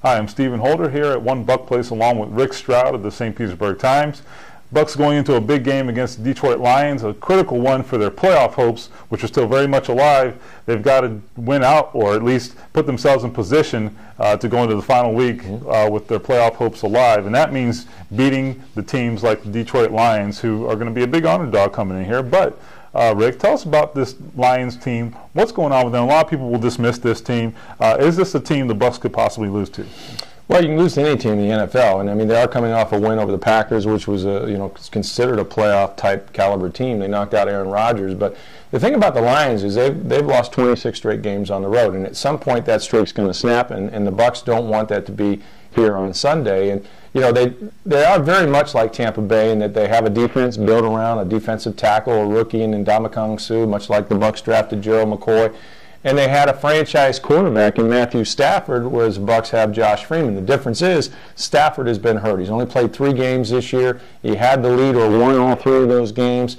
I am Stephen Holder here at One Buck Place along with Rick Stroud of the St. Petersburg Times. Bucks going into a big game against the Detroit Lions, a critical one for their playoff hopes, which are still very much alive. They've got to win out, or at least put themselves in position to go into the final week with their playoff hopes alive. And that means beating the teams like the Detroit Lions, who are going to be a big underdog coming in here. But Rick, tell us about this Lions team. What's going on with them? A lot of people will dismiss this team. Is this a team the Bucs could possibly lose to? Well, you can lose to any team in the NFL, and I mean they are coming off a win over the Packers, which was considered a playoff type caliber team. They knocked out Aaron Rodgers, but the thing about the Lions is they've lost 26 straight games on the road, and at some point that streak's going to snap, and the Bucs don't want that to be here on Sunday. And they are very much like Tampa Bay in that they have a defense built around a defensive tackle, a rookie in Ndamukong Suh, much like the Bucs drafted Gerald McCoy. And they had a franchise quarterback in Matthew Stafford, whereas the Bucs have Josh Freeman. The difference is Stafford has been hurt. He's only played 3 games this year. He had the lead or won all 3 of those games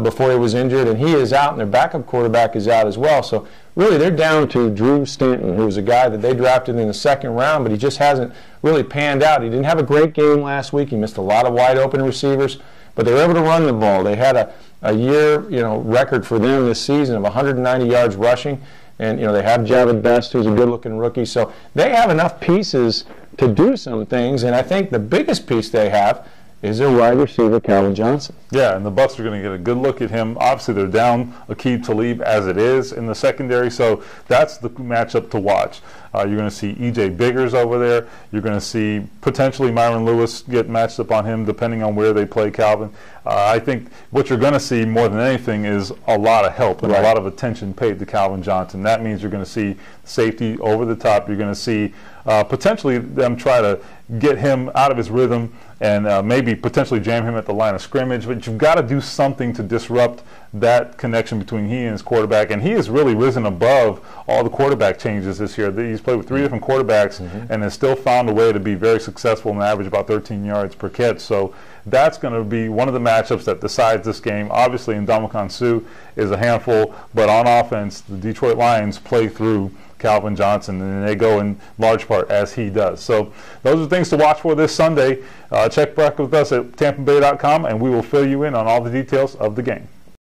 before he was injured, and he is out, and their backup quarterback is out as well. So really they're down to Drew Stanton, who was a guy that they drafted in the 2nd round, but he just hasn't really panned out. He didn't have a great game last week. He missed a lot of wide open receivers, but they were able to run the ball. They had a year record for them this season of 190 yards rushing. And they have Javid Best, who's a good-looking rookie. So they have enough pieces to do some things. And I think the biggest piece they have is their wide receiver, Calvin Johnson. Yeah, and the Bucs are going to get a good look at him. Obviously, they're down Aqib Talib as it is in the secondary, so that's the matchup to watch. You're going to see E.J. Biggers over there. You're going to see potentially Myron Lewis get matched up on him, depending on where they play Calvin. I think what you're going to see more than anything is a lot of help and a lot of attention paid to Calvin Johnson. That means you're going to see safety over the top. You're going to see potentially them try to get him out of his rhythm and maybe potentially jam him at the line of scrimmage. But you've got to do something to disrupt that connection between he and his quarterback. And he has really risen above all the quarterback changes this year. He's played with 3 different quarterbacks and has still found a way to be very successful and average about 13 yards per catch. So that's going to be one of the matchups that decides this game. Obviously, Ndamukong Suh is a handful, but on offense, the Detroit Lions play through Calvin Johnson, and they go in large part as he does. So those are things to watch for this Sunday. Check back with us at TampaBay.com, and we will fill you in on all the details of the game.